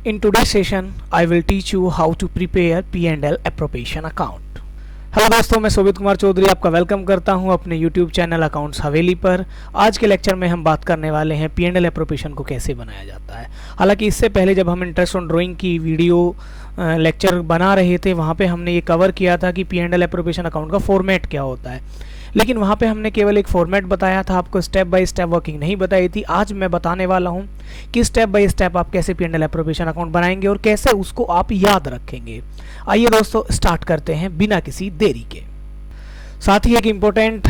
In today's session, I will teach you how to prepare P&L appropriation account. Hello दोस्तों, मैं शोभित कुमार चौधरी आपका welcome करता हूं अपने YouTube चैनल अकाउंट्स हवेली पर। आज के लेक्चर में हम बात करने वाले हैं P&L एप्रोप्रिएशन को कैसे बनाया जाता है। हालांकि इससे पहले जब हम इंटरेस्ट ऑन ड्राइंग की वीडियो लेक्चर बना रहे थे, वहाँ पे हमने ये कवर किया था कि P&L एप्रोप्रिएशन अकाउंट का फॉर्मेट क्या होता है, लेकिन वहाँ पे हमने केवल एक फॉर्मेट बताया था, आपको स्टेप बाय स्टेप वर्किंग नहीं बताई थी। आज मैं बताने वाला हूँ कि स्टेप बाय स्टेप आप कैसे P&L एप्रोप्रिएशन अकाउंट बनाएंगे और कैसे उसको आप याद रखेंगे। आइए दोस्तों, स्टार्ट करते हैं बिना किसी देरी के। साथ ही एक इम्पोर्टेंट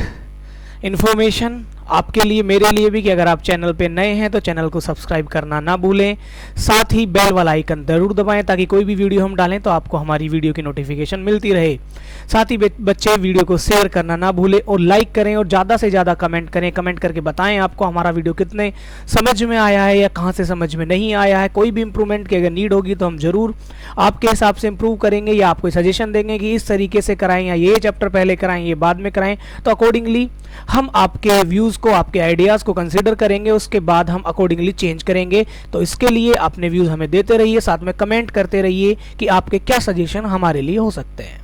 इन्फॉर्मेशन आपके लिए, मेरे लिए भी, कि अगर आप चैनल पे नए हैं तो चैनल को सब्सक्राइब करना ना भूलें। साथ ही बेल वाला आइकन जरूर दबाएं ताकि कोई भी वीडियो हम डालें तो आपको हमारी वीडियो की नोटिफिकेशन मिलती रहे। साथ ही बच्चे वीडियो को शेयर करना ना भूलें और लाइक करें और ज़्यादा से ज़्यादा कमेंट करें। कमेंट करके बताएं आपको हमारा वीडियो कितने समझ में आया है या कहाँ से समझ में नहीं आया है। कोई भी इंप्रूवमेंट की अगर नीड होगी तो हम ज़रूर आपके हिसाब से इम्प्रूव करेंगे या आपको सजेशन देंगे कि इस तरीके से कराएं या ये चैप्टर पहले कराएं, ये बाद में कराएं। तो अकॉर्डिंगली हम आपके व्यूज़ को, आपके आइडियाज़ को कंसिडर करेंगे, उसके बाद हम अकॉर्डिंगली चेंज करेंगे। तो इसके लिए अपने व्यूज़ हमें देते रहिए, साथ में कमेंट करते रहिए कि आपके क्या सजेशन हमारे लिए हो सकते हैं।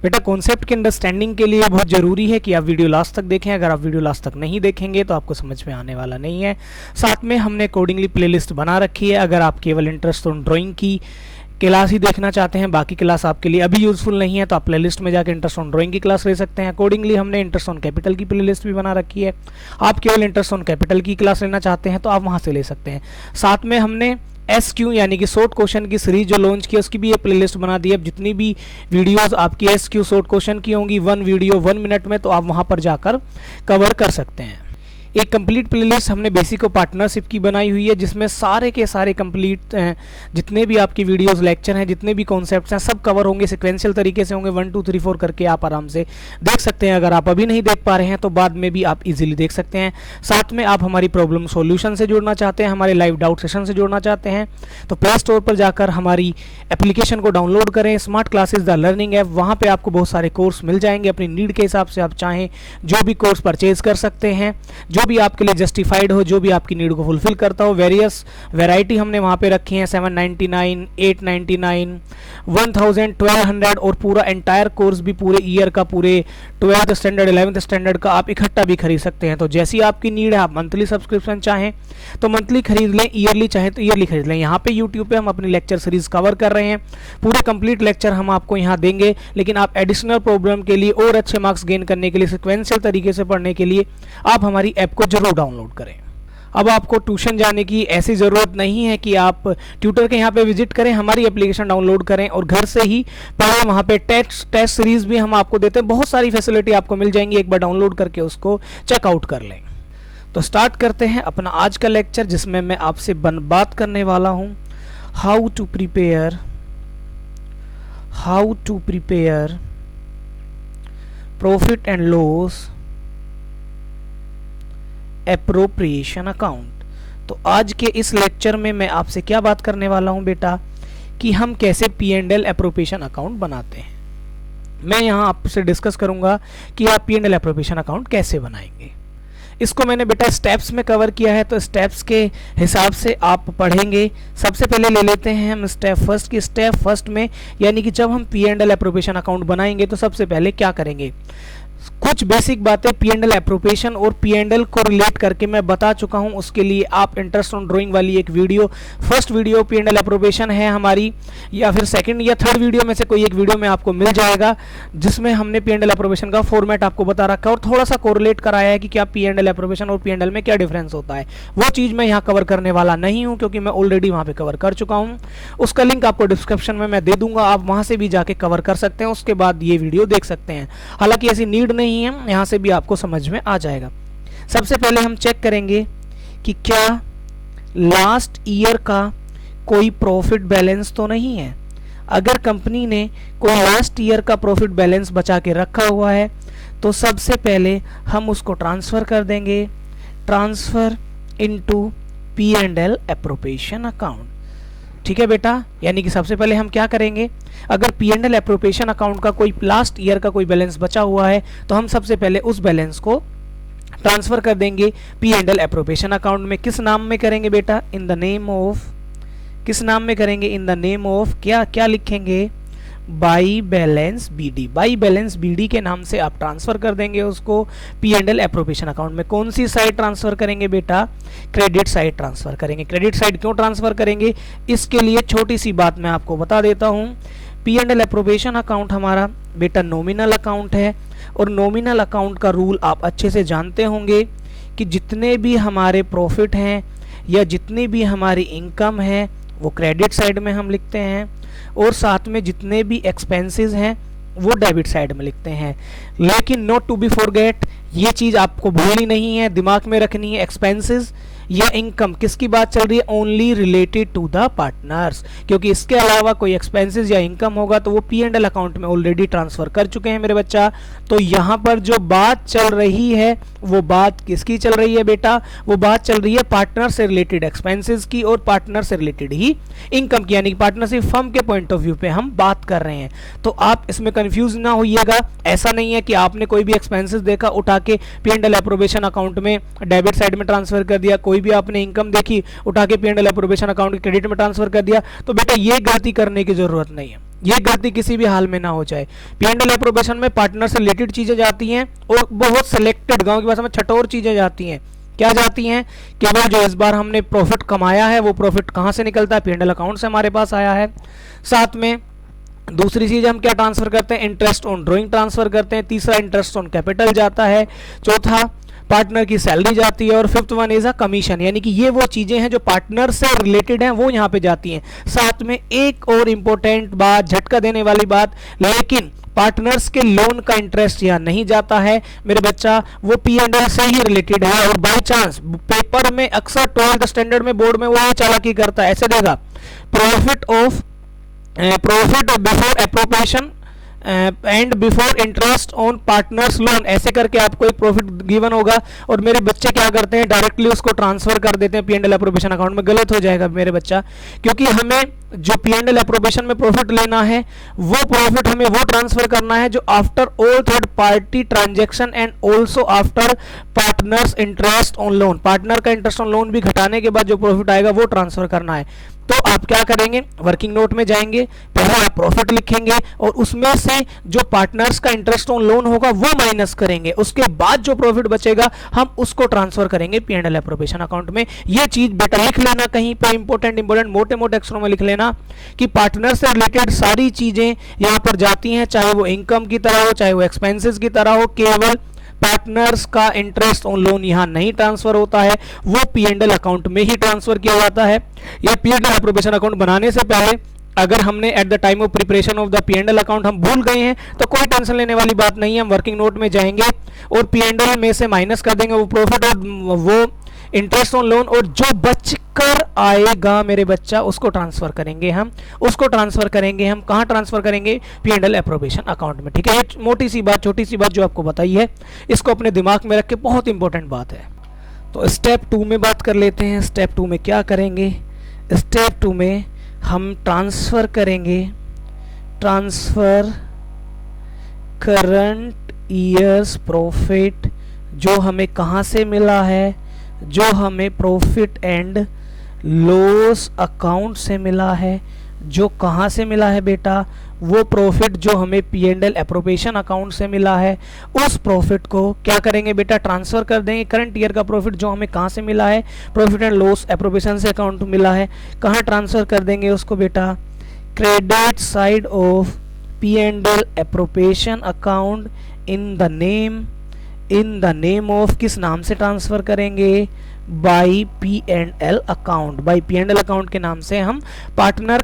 बेटा, कॉन्सेप्ट की अंडरस्टैंडिंग के लिए बहुत ज़रूरी है कि आप वीडियो लास्ट तक देखें। अगर आप वीडियो लास्ट तक नहीं देखेंगे तो आपको समझ में आने वाला नहीं है। साथ में हमने अकॉर्डिंगली प्लेलिस्ट बना रखी है। अगर आप केवल इंटरेस्ट ऑन ड्राइंग की क्लास ही देखना चाहते हैं, बाकी क्लास आपके लिए अभी यूजफुल नहीं है, तो आप प्लेलिस्ट में जाकर इंटरेस्ट ऑन ड्राइंग की क्लास ले सकते हैं। अकॉर्डिंगली हमने इंटरेस्ट ऑन कैपिटल की प्लेलिस्ट भी बना रखी है। आप केवल इंटरेस्ट ऑन कैपिटल की क्लास लेना चाहते हैं तो आप वहां से ले सकते हैं। साथ में हमने SQ यानी कि शॉर्ट क्वेश्चन की सीरीज जो लॉन्च की, उसकी भी एक प्लेलिस्ट बना दी है। अब जितनी भी वीडियोस आपकी SQ शॉर्ट क्वेश्चन की होंगी 1 वीडियो 1 मिनट में, तो आप वहां पर जाकर कवर कर सकते हैं। एक कंप्लीट प्लेलिस्ट हमने बेसिक और पार्टनरशिप की बनाई हुई है, जिसमें सारे के सारे कंप्लीट जितने भी आपकी वीडियोस लेक्चर हैं, जितने भी कॉन्सेप्ट्स हैं, सब कवर होंगे, सिक्वेंशियल तरीके से होंगे। 1 2 3 4 करके आप आराम से देख सकते हैं। अगर आप अभी नहीं देख पा रहे हैं तो बाद में भी आप इजीली देख सकते हैं। साथ में आप हमारी प्रॉब्लम सॉल्यूशन से जुड़ना चाहते हैं, हमारे लाइव डाउट सेशन से जुड़ना चाहते हैं, तो प्ले स्टोर पर जाकर हमारी एप्लीकेशन को डाउनलोड करें, smart classes the learning app. वहाँ पर आपको बहुत सारे कोर्स मिल जाएंगे। अपनी नीड के हिसाब से आप चाहें जो भी कोर्स परचेज कर सकते हैं, जो भी आपके लिए जस्टिफाइड हो, जो भी आपकी नीड को फुलफिल करता हो। वेरियस वैरायटी हमने वहाँ पे रखी हैं, 799, 899, 1000, 1200 और पूरा एंटायर कोर्स भी पूरे ईयर का, पूरे 12th स्टैंडर्ड 11th स्टैंडर्ड का आप इकट्ठा भी खरीद सकते हैं। तो जैसी आपकी नीड है, आप मंथली सब्सक्रिप्शन चाहें तो मंथली खरीद लें, ईयरली चाहें तो ईयरली खरीद लें। यहाँ पे यूट्यूब पे हम अपनी लेक्चर सीरीज कवर कर रहे हैं, पूरे कंप्लीट लेक्चर हम आपको यहाँ देंगे। लेकिन आप एडिशनल प्रॉब्लम के लिए और अच्छे मार्क्स गेन करने के लिए, सिक्वेंशियल तरीके से पढ़ने के लिए आप हमारी ऐप को जरूर डाउनलोड करें। अब आपको ट्यूशन जाने की ऐसी ज़रूरत नहीं है कि आप ट्यूटर के यहाँ पे विजिट करें, हमारी एप्लीकेशन डाउनलोड करें और घर से ही पढ़ें। वहाँ पे टेस्ट सीरीज भी हम आपको देते हैं, बहुत सारी फैसिलिटी आपको मिल जाएंगी। एक बार डाउनलोड करके उसको चेकआउट कर लें। तो स्टार्ट करते हैं अपना आज का लेक्चर, जिसमें मैं आपसे बात करने वाला हूँ how to prepare profit and loss appropriation account. तो आज के इस लेक्चर में मैं आपसे क्या बात करने वाला हूं बेटा, कि हम कैसे P&L एप्रोप्रिएशन अकाउंट बनाते हैं। मैं यहां आपसे डिस्कस करूंगा कि आप P&L एप्रोप्रिएशन अकाउंट कैसे बनाएंगे। इसको मैंने बेटा स्टेप्स में कवर किया है, तो स्टेप्स के हिसाब से आप पढ़ेंगे। सबसे पहले ले लेते हैं हम स्टेप फर्स्ट की। स्टेप फर्स्ट में यानी कि जब हम P&L एप्रोप्रिएशन अकाउंट बनाएंगे तो सबसे पहले क्या करेंगे, कुछ बेसिक बातें P&L एप्रोप्रिएशन और P&L को रिलेट करके मैं बता चुका हूं। उसके लिए आप इंटरेस्ट ऑन ड्राइंग वाली एक video, first video P&L appropriation है हमारी, या फिर सेकंड या थर्ड वीडियो में से कोई एक वीडियो में आपको मिल जाएगा, जिसमें हमने P&L एप्रोप्रिएशन का फॉर्मेट आपको बता रखा है और थोड़ा सा कोरिलेट कराया है कि क्या P&L एप्रोप्रिएशन और P&L में क्या डिफरेंस होता है। वो चीज़ मैं यहाँ कवर करने वाला नहीं हूँ, क्योंकि मैं ऑलरेडी वहाँ पर कवर कर चुका हूँ। उसका लिंक आपको डिस्क्रिप्शन में मैं दे दूंगा, आप वहाँ से भी जाके कवर कर सकते हैं, उसके बाद ये वीडियो देख सकते हैं। हालांकि ऐसी नीड नहीं है, यहाँ से भी आपको समझ में आ जाएगा। सबसे पहले हम चेक करेंगे कि क्या लास्ट ईयर का कोई प्रॉफिट बैलेंस तो नहीं है। अगर कंपनी ने कोई लास्ट ईयर का प्रॉफिट बैलेंस बचा के रखा हुआ है तो सबसे पहले हम उसको ट्रांसफर कर देंगे, transfer into P&L appropriation account. ठीक है बेटा, यानी कि सबसे पहले हम क्या करेंगे, अगर P&L एप्रोप्रिएशन अकाउंट का कोई लास्ट ईयर का कोई बैलेंस बचा हुआ है तो हम सबसे पहले उस बैलेंस को ट्रांसफर कर देंगे P&L एप्रोप्रिएशन अकाउंट में। किस नाम में करेंगे बेटा, इन द नेम ऑफ किस नाम में करेंगे? इन द नेम ऑफ, क्या क्या लिखेंगे? By balance BD. By balance BD के नाम से आप ट्रांसफर कर देंगे उसको P and L appropriation account में। कौन सी साइड ट्रांसफर करेंगे बेटा? क्रेडिट साइड ट्रांसफर करेंगे। क्रेडिट साइड क्यों ट्रांसफर करेंगे? इसके लिए छोटी सी बात मैं आपको बता देता हूं। P and L appropriation account हमारा बेटा नॉमिनल अकाउंट है, और नॉमिनल अकाउंट का रूल आप अच्छे से जानते होंगे कि जितने भी हमारे प्रॉफिट हैं या जितनी भी हमारी इनकम है वो क्रेडिट साइड में हम लिखते हैं, और साथ में जितने भी एक्सपेंसेस हैं वो डेबिट साइड में लिखते हैं। लेकिन नोट टू बी फॉरगेट, ये चीज़ आपको भूलनी नहीं है, दिमाग में रखनी है। एक्सपेंसेस या इनकम किसकी बात चल रही है? Only related to the partners, क्योंकि इसके अलावा कोई एक्सपेंसेस या इनकम होगा तो वो पी एंड एल अकाउंट में ऑलरेडी ट्रांसफर कर चुके हैं मेरे बच्चा। तो यहाँ पर जो बात चल रही है वो बात किसकी चल रही है बेटा? वो बात चल रही है पार्टनर से रिलेटेड एक्सपेंसेस की और पार्टनर से रिलेटेड ही इनकम की, यानी कि पार्टनरशिप फर्म के पॉइंट ऑफ व्यू पे हम बात कर रहे हैं। तो आप इसमें कंफ्यूज ना होइएगा। ऐसा नहीं है कि आपने कोई भी एक्सपेंसेस देखा उठा के P and L appropriation account में डेबिट साइड में ट्रांसफर कर दिया, कोई भी आपने इनकम देखी उठा के P and L appropriation account के क्रेडिट में ट्रांसफर कर दिया, तो बेटा ये गलती करने की जरूरत नहीं है। ये गलती किसी भी हाल में ना हो जाए। पी एंड एल एप्रोप्रिएशन में पार्टनर से रिलेटेड चीजें जाती हैं और बहुत सिलेक्टेड, गांव की भाषा में छटोर चीजें जाती हैं। क्या जाती हैं? केवल जो इस बार हमने प्रॉफिट कमाया है वो प्रॉफिट कहां से निकलता है? पी एंड एल अकाउंट से हमारे पास आया है। साथ में दूसरी चीज हम क्या ट्रांसफर करते हैं? इंटरेस्ट ऑन ड्रॉइंग ट्रांसफर करते हैं। तीसरा इंटरेस्ट ऑन कैपिटल जाता है। चौथा पार्टनर की सैलरी जाती है, और fifth one is a commission, यानी कि ये वो चीजें हैं जो पार्टनर से रिलेटेड हैं वो यहाँ पे जाती हैं। साथ में एक और इंपॉर्टेंट बात, झटका देने वाली बात, लेकिन पार्टनर्स के लोन का इंटरेस्ट यहाँ नहीं जाता है मेरे बच्चा, वो पी एंड एल से ही रिलेटेड है। और बाई चांस पेपर में अक्सर 12th स्टैंडर्ड में बोर्ड में वो ये चालाकी करता है, ऐसे देगा profit before appropriation and before interest on partners loan, ऐसे करके आपको एक प्रॉफिट गिवन होगा और मेरे बच्चे क्या करते हैं? डायरेक्टली उसको ट्रांसफर कर देते हैं P and L appropriation account में। गलत हो जाएगा मेरे बच्चा, क्योंकि हमें जो पी एंड एल एप्रोप्रिएशन में प्रॉफिट लेना है वो प्रॉफिट हमें वो ट्रांसफर करना है जो after all third party transaction and also after partners interest on loan, partner का इंटरेस्ट ऑन लोन भी घटाने के बाद जो प्रॉफिट आएगा वो ट्रांसफर करना है। तो आप क्या करेंगे? वर्किंग नोट में जाएंगे, पहले आप प्रॉफिट लिखेंगे और उसमें से जो पार्टनर्स का इंटरेस्ट ऑन लोन होगा वो माइनस करेंगे, उसके बाद जो प्रॉफिट बचेगा हम उसको ट्रांसफर करेंगे P and L appropriation account में। ये चीज बेटा लिख लेना कहीं पे, इंपॉर्टेंट मोटे मोटे अक्षरों में लिख लेना कि पार्टनर से रिलेटेड सारी चीजें यहां पर जाती हैं, चाहे वो इनकम की तरह हो चाहे वो एक्सपेंसेस की तरह हो, केवल पार्टनर्स का इंटरेस्ट ऑन लोन यहां नहीं ट्रांसफर होता है, वो पी एंड एल अकाउंट में ही ट्रांसफर किया जाता है। या P and L appropriation account बनाने से पहले अगर हमने at the time of preparation of the P and L account हम भूल गए हैं तो कोई टेंशन लेने वाली बात नहीं है। हम वर्किंग नोट में जाएंगे और पी एंड एल में से माइनस कर देंगे वो प्रॉफिट और वो इंटरेस्ट ऑन लोन, और जो बचकर आएगा मेरे बच्चा उसको ट्रांसफर करेंगे हम। उसको ट्रांसफर करेंगे हम कहाँ ट्रांसफर करेंगे? P and L appropriation account में। ठीक है, ये मोटी सी बात, छोटी सी बात जो आपको बताई है, इसको अपने दिमाग में रख के, बहुत इंपॉर्टेंट बात है। तो स्टेप 2 में बात कर लेते हैं। स्टेप 2 में क्या करेंगे? स्टेप 2 में हम ट्रांसफर करेंगे, ट्रांसफर करंट ईयर्स प्रॉफिट जो हमें कहाँ से मिला है, जो हमें प्रॉफिट एंड लॉस अकाउंट से मिला है। जो कहाँ से मिला है बेटा? वो प्रॉफिट जो हमें P and L appropriation account से मिला है, उस प्रॉफिट को क्या करेंगे बेटा? ट्रांसफर कर देंगे। करंट ईयर का प्रॉफिट जो हमें कहाँ से मिला है? प्रॉफिट एंड लॉस एप्रोप्रिएशन से अकाउंट मिला है, कहाँ ट्रांसफर कर देंगे उसको बेटा? Credit side of P and L appropriation account in the name of, किस नाम से ट्रांसफर करेंगे? By P and L account. By P and L account के नाम से हम पार्टनर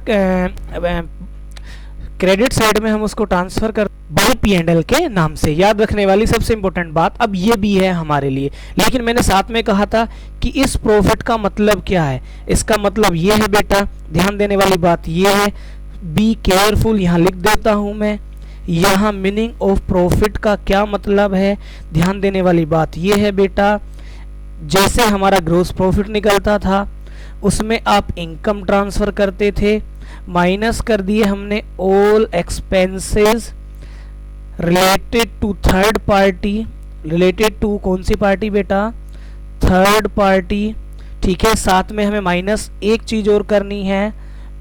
क्रेडिट साइड में हम उसको ट्रांसफर कर बाई पी एंड एल के नाम से। याद रखने वाली सबसे इंपॉर्टेंट बात अब ये भी है हमारे लिए, लेकिन मैंने साथ में कहा था कि इस प्रॉफिट का मतलब क्या है। इसका मतलब ये है बेटा, ध्यान देने वाली बात ये है, बी केयरफुल, यहाँ लिख देता हूं मैं। यहाँ मीनिंग ऑफ प्रॉफिट का क्या मतलब है? ध्यान देने वाली बात ये है बेटा, जैसे हमारा ग्रोस प्रॉफिट निकलता था उसमें आप इनकम ट्रांसफर करते थे, माइनस कर दिए हमने all expenses related to third party. Related to कौन सी पार्टी बेटा? Third party. ठीक है, साथ में हमें माइनस एक चीज और करनी है,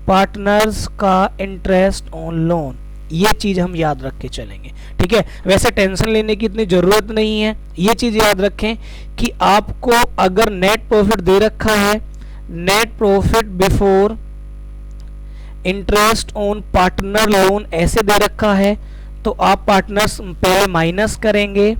पार्टनर्स का इंटरेस्ट ऑन लोन, ये चीज हम याद रख के चलेंगे। ठीक है, वैसे टेंशन लेने की इतनी जरूरत नहीं है। ये चीज याद रखें कि आपको अगर नेट प्रॉफिट दे रखा है, net profit before interest on partner loan ऐसे दे रखा है, तो आप पार्टनर्स पहले माइनस करेंगे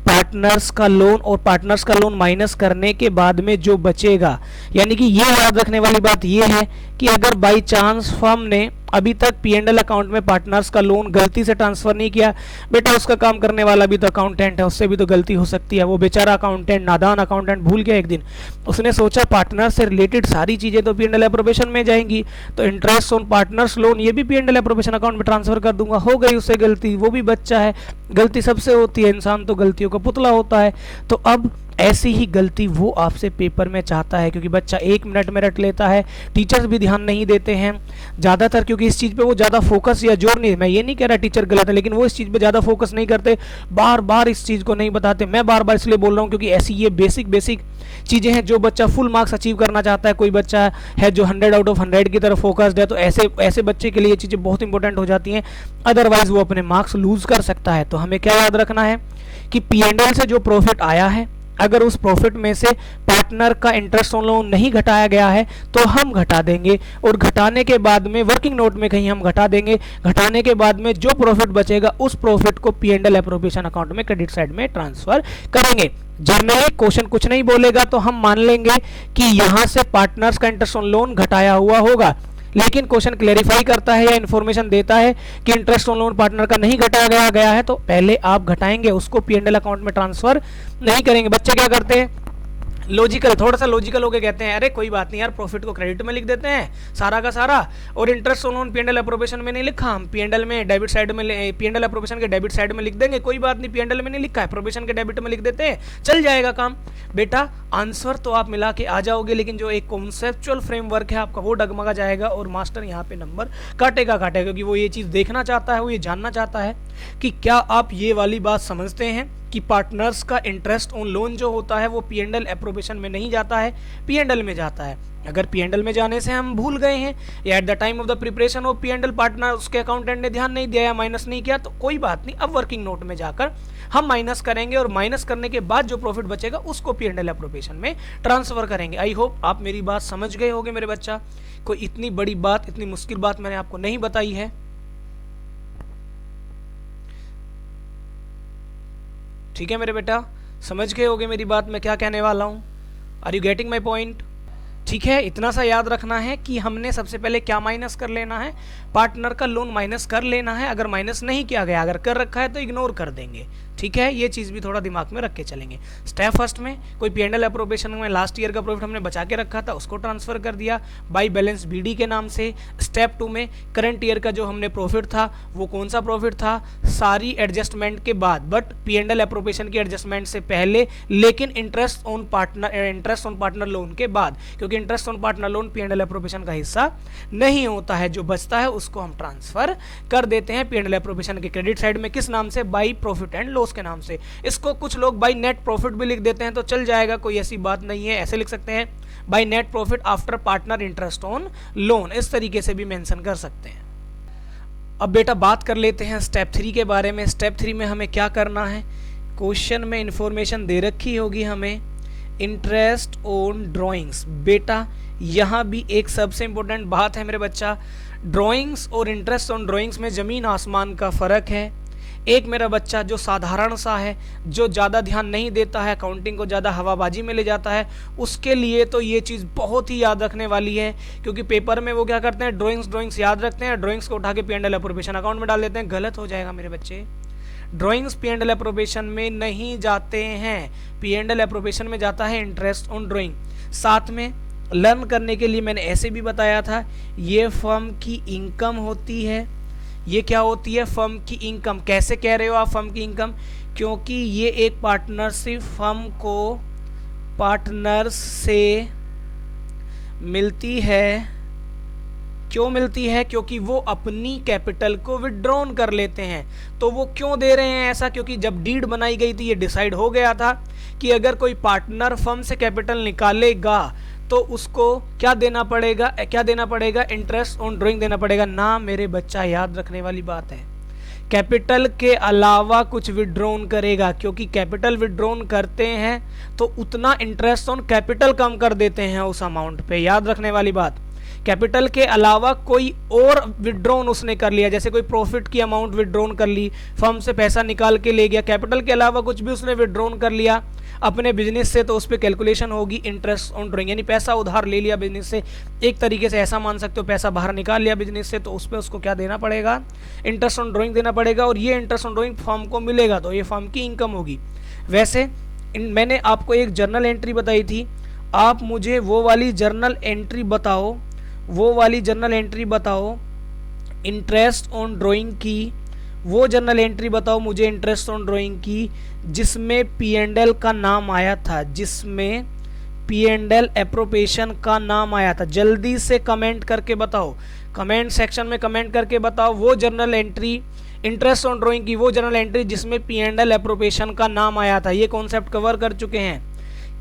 पार्टनर्स का लोन, और पार्टनर्स का लोन माइनस करने के बाद में जो बचेगा, यानी कि ये याद रखने वाली बात ये है कि अगर बाई चांस फर्म ने अभी तक P&L अकाउंट में पार्टनर्स का लोन गलती से ट्रांसफर नहीं किया, बेटा उसका काम करने वाला भी तो अकाउंटेंट है, उससे भी तो गलती हो सकती है। वो बेचारा अकाउंटेंट, नादान अकाउंटेंट भूल गया एक दिन, उसने सोचा पार्टनर से रिलेटेड सारी चीजें तो P&L एप्रोप्रिएशन में जाएंगी, तो इंटरेस्ट ऑन पार्टनर्स लोन ये भी P&L एप्रोप्रिएशन अकाउंट में ट्रांसफर कर दूंगा। हो गई उससे गलती, वो भी बच्चा है, गलती सबसे होती है, इंसान तो गलतियों का पुतला होता है। तो अब ऐसी ही गलती वो आपसे पेपर में चाहता है, क्योंकि बच्चा 1 मिनट में रट लेता है, टीचर्स भी ध्यान नहीं देते हैं ज़्यादातर, क्योंकि इस चीज़ पे वो ज़्यादा फोकस या जोर नहीं, मैं ये नहीं कह रहा टीचर गलत है, लेकिन वो इस चीज़ पे ज़्यादा फोकस नहीं करते, बार बार इस चीज़ को नहीं बताते। मैं बार बार इसलिए बोल रहा हूँ क्योंकि ऐसी ये बेसिक चीज़ें हैं जो बच्चा फुल मार्क्स अचीव करना चाहता है, कोई बच्चा है जो 100 आउट ऑफ 100 की तरफ फोकस्ड है, तो ऐसे बच्चे के लिए ये चीज़ें बहुत इंपॉर्टेंट हो जाती हैं, अदरवाइज वो अपने मार्क्स लूज कर सकता है। तो हमें क्या याद रखना है कि P&L से जो प्रॉफिट आया है, अगर उस प्रॉफिट में से पार्टनर का इंटरेस्ट ऑन लोन नहीं घटाया गया है तो हम घटा देंगे, और घटाने के बाद में वर्किंग नोट में कहीं हम घटा देंगे। घटाने के बाद में जो प्रॉफिट बचेगा उस प्रॉफिट को P&L एप्रोप्रिएशन अकाउंट में क्रेडिट साइड में ट्रांसफर करेंगे। जनरली क्वेश्चन कुछ नहीं बोलेगा तो हम मान लेंगे कि यहां से पार्टनर्स का इंटरेस्ट ऑन लोन घटाया हुआ होगा, लेकिन क्वेश्चन क्लेरिफाई करता है या इन्फॉर्मेशन देता है कि इंटरेस्ट ऑन लोन पार्टनर का नहीं घटाया गया है, तो पहले आप घटाएंगे, उसको P&L अकाउंट में ट्रांसफर नहीं करेंगे। बच्चे क्या करते हैं, लॉजिकल, थोड़ा सा लॉजिकल होके कहते हैं अरे कोई बात नहीं यार, प्रॉफिट को क्रेडिट में लिख देते हैं सारा का सारा, और interest on loan P&L appropriation में नहीं लिखा, हम P&L में डेबिट साइड में P&L एप्रोप्रिएशन के डेबिट साइड में लिख देंगे, कोई बात नहीं, P&L में नहीं लिखा है, एप्रोप्रिएशन के डेबिट में लिख देते हैं, चल जाएगा काम। बेटा आंसर तो आप मिला के आ जाओगे, लेकिन जो एक कॉन्सेप्चुअल फ्रेमवर्क है आपका वो डगमगा जाएगा, और मास्टर यहाँ पे नंबर काटेगा, क्योंकि वो ये चीज़ देखना चाहता है, वो ये जानना चाहता है कि क्या आप ये वाली बात समझते हैं कि पार्टनर्स का इंटरेस्ट ऑन लोन जो होता है वो P&L एप्रोप्रिएशन में नहीं जाता है, P&L में जाता है। अगर P&L में जाने से हम भूल गए हैं या at the time of the preparation of P&L partner उसके अकाउंटेंट ने ध्यान नहीं दिया या माइनस नहीं किया, तो कोई बात नहीं, अब वर्किंग नोट में जाकर हम माइनस करेंगे, और माइनस करने के बाद जो प्रॉफिट बचेगा उसको P&L एप्रोप्रिएशन में ट्रांसफर करेंगे। आई होप आप मेरी बात समझ गए होंगे मेरे बच्चा, कोई इतनी बड़ी बात, इतनी मुश्किल बात मैंने आपको नहीं बताई है। ठीक है मेरे बेटा, समझ गए होगे मेरी बात, मैं क्या कहने वाला हूँ। Are you getting my point? ठीक है, इतना सा याद रखना है कि हमने सबसे पहले क्या माइनस कर लेना है, पार्टनर का लोन माइनस कर लेना है। अगर माइनस नहीं किया गया, अगर कर रखा है तो इग्नोर कर देंगे। ठीक है, ये चीज़ भी थोड़ा दिमाग में रख के चलेंगे। स्टेप फर्स्ट में कोई P&L एप्रोप्रिएशन में लास्ट ईयर का प्रॉफिट हमने बचा के रखा था, उसको ट्रांसफर कर दिया बाई बैलेंस BD के नाम से। स्टेप 2 में करंट ईयर का जो हमने प्रॉफिट था वो कौन सा प्रॉफिट था, सारी एडजस्टमेंट के बाद, बट P&L एप्रोप्रिएशन की एडजस्टमेंट से पहले, लेकिन इंटरेस्ट ऑन पार्टनर लोन के बाद, क्योंकि interest on partner loan P&L appropriation का हिस्सा नहीं होता है। जो बचता है उसको हम ट्रांसफर कर देते हैं P&L एप्रोप्रिएशन के क्रेडिट साइड में, किस नाम से, बाई प्रॉफिट एंड लॉस के नाम से। इसको कुछ लोग बाई नेट प्रॉफिट भी लिख देते हैं, तो चल जाएगा, कोई ऐसी बात नहीं है, ऐसे लिख सकते हैं by net profit after partner interest on loan, इस तरीके से भी मेंशन कर सकते हैं। अब बेटा बात कर लेते हैं स्टेप 3 के बारे में। स्टेप 3 में हमें क्या करना है, क्वेश्चन में इंफॉर्मेशन दे रखी होगी हमें, इंटरेस्ट ऑन ड्रॉइंग्स। बेटा यहाँ भी एक सबसे इंपॉर्टेंट बात है मेरे बच्चा, ड्रॉइंग्स और इंटरेस्ट ऑन ड्रॉइंग्स में ज़मीन आसमान का फ़र्क है। एक मेरा बच्चा जो साधारण सा है, जो ज़्यादा ध्यान नहीं देता है, अकाउंटिंग को ज़्यादा हवाबाजी में ले जाता है, उसके लिए तो ये चीज़ बहुत ही याद रखने वाली है, क्योंकि पेपर में वो क्या करते हैं, ड्राइंग्स याद रखते हैं, ड्राइंग्स को उठा के P&L एप्रोप्रिएशन अकाउंट में डाल देते हैं। गलत हो जाएगा मेरे बच्चे, ड्राइंग्स P&L एप्रोप्रिएशन में नहीं जाते हैं, P&L एप्रोप्रिएशन में जाता है इंटरेस्ट ऑन ड्राइंग। साथ में लर्न करने के लिए मैंने ऐसे भी बताया था, ये फर्म की इनकम होती है। ये क्या होती है, फर्म की इनकम। कैसे कह रहे हो आप फर्म की इनकम, क्योंकि ये एक पार्टनरशिप फर्म को पार्टनर्स से मिलती है। क्यों मिलती है, क्योंकि वो अपनी कैपिटल को विड्रॉन कर लेते हैं। तो वो क्यों दे रहे हैं ऐसा, क्योंकि जब डीड बनाई गई थी ये डिसाइड हो गया था कि अगर कोई पार्टनर फर्म से कैपिटल निकालेगा तो उसको क्या देना पड़ेगा, इंटरेस्ट ऑन ड्राइंग देना पड़ेगा ना मेरे बच्चा। याद रखने वाली बात है, कैपिटल के अलावा कुछ विड्रॉन करेगा, क्योंकि कैपिटल विड्रॉन करते हैं तो उतना इंटरेस्ट ऑन कैपिटल कम कर देते हैं उस अमाउंट पे। याद रखने वाली बात, कैपिटल के अलावा कोई और विड्रॉन उसने कर लिया, जैसे कोई प्रॉफिट की अमाउंट विड्रॉन कर ली, फर्म से पैसा निकाल के ले गया, कैपिटल के अलावा कुछ भी उसने विड्रॉन कर लिया अपने बिजनेस से, तो उस पर कैलकुलेशन होगी इंटरेस्ट ऑन ड्राइंग। यानी पैसा उधार ले लिया बिजनेस से, एक तरीके से ऐसा मान सकते हो पैसा बाहर निकाल लिया बिजनेस से, तो उस पर उसको क्या देना पड़ेगा, इंटरेस्ट ऑन ड्राइंग देना पड़ेगा। और ये इंटरेस्ट ऑन ड्राइंग फर्म को मिलेगा तो ये फर्म की इनकम होगी। वैसे मैंने आपको एक जर्नल एंट्री बताई थी, आप मुझे वो वाली जर्नल एंट्री बताओ, इंटरेस्ट ऑन ड्राइंग की वो जर्नल एंट्री बताओ मुझे इंटरेस्ट ऑन ड्राइंग की जिसमें P&L का नाम आया था, जिसमें P&L एप्रोप्रिएशन का नाम आया था। जल्दी से कमेंट करके बताओ, कमेंट सेक्शन में कमेंट करके बताओ वो journal entry, interest on drawing की वो जर्नल एंट्री जिसमें P&L एप्रोप्रिएशन का नाम आया था। ये कॉन्सेप्ट कवर कर चुके हैं।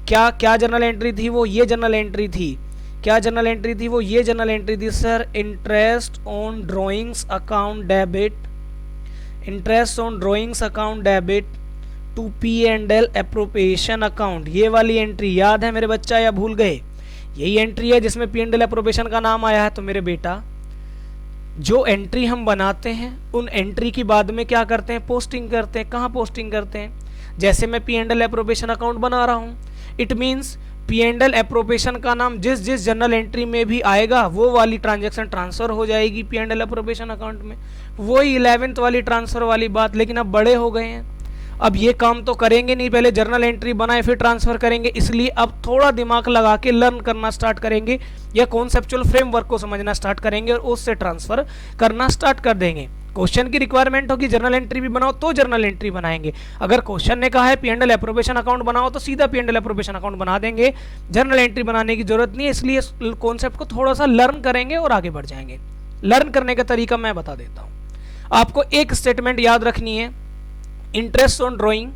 क्या जर्नल एंट्री थी वो? ये जर्नल एंट्री थी। क्या जर्नल एंट्री थी वो? ये जर्नल एंट्री थी sir, interest on drawings account debit, interest on drawings account debit to P&L appropriation account. ये वाली एंट्री याद है मेरे बच्चा या भूल गए? यही एंट्री है जिसमें P&L एप्रोप्रिएशन का नाम आया है। तो मेरे बेटा जो एंट्री हम बनाते हैं उन एंट्री की बाद में क्या करते हैं, पोस्टिंग करते हैं। कहाँ पोस्टिंग करते हैं? जैसे मैं P&L एप्रोप्रिएशन अकाउंट बना रहा हूँ, इट मीन्स P&L एप्रोप्रिएशन का नाम जिस जिस जर्नल एंट्री में भी आएगा वो वाली ट्रांजैक्शन ट्रांसफर हो जाएगी P&L एप्रोप्रिएशन अकाउंट में। वही 11th वाली ट्रांसफर वाली बात। लेकिन अब बड़े हो गए हैं, अब ये काम तो करेंगे नहीं, पहले जर्नल एंट्री बनाए फिर ट्रांसफर करेंगे। इसलिए अब थोड़ा दिमाग लगा के लर्न करना स्टार्ट करेंगे या कॉन्सेप्चुअल फ्रेमवर्क को समझना स्टार्ट करेंगे और उससे ट्रांसफर करना स्टार्ट कर देंगे। क्वेश्चन की रिक्वायरमेंट होगी जर्नल एंट्री भी बनाओ तो जर्नल एंट्री बनाएंगे। अगर क्वेश्चन ने कहा है P&L एप्रोप्रिएशन अकाउंट बनाओ तो सीधा P&L एप्रोप्रिएशन अकाउंट बना देंगे, जर्नल एंट्री बनाने की जरूरत नहीं है। इसलिए कॉन्सेप्ट को थोड़ा सा लर्न करेंगे और आगे बढ़ जाएंगे। लर्न करने का तरीका मैं बता देता हूं। आपको एक स्टेटमेंट याद रखनी है, interest on drawing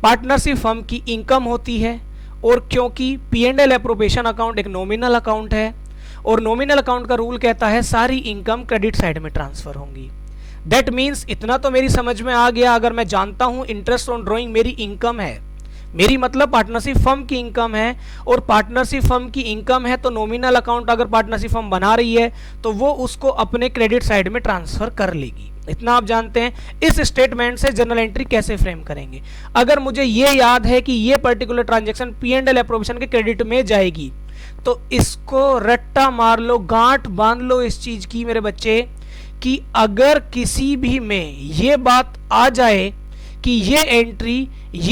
partnership firm की इनकम होती है, और क्योंकि P&L एप्रोप्रिएशन अकाउंट एक नॉमिनल अकाउंट है और नॉमिनल अकाउंट का रूल कहता है सारी इनकम क्रेडिट साइड में ट्रांसफर होंगी। दैट मीन्स इतना तो मेरी समझ में आ गया, अगर मैं जानता हूं इंटरेस्ट ऑन ड्राइंग मेरी इनकम है, मेरी मतलब पार्टनरशिप फर्म की इनकम है, और पार्टनरशिप फर्म की इनकम है तो नॉमिनल अकाउंट अगर पार्टनरशिप फर्म बना रही है तो वो उसको अपने क्रेडिट साइड में ट्रांसफर कर लेगी। इतना आप जानते हैं। इस स्टेटमेंट से जर्नल एंट्री कैसे फ्रेम करेंगे? अगर मुझे ये याद है कि ये पर्टिकुलर ट्रांजैक्शन P&L एप्रोप्रिएशन के क्रेडिट में जाएगी तो इसको रट्टा मार लो, गांठ बांध लो इस चीज की मेरे बच्चे, कि अगर किसी भी में ये बात आ जाए कि ये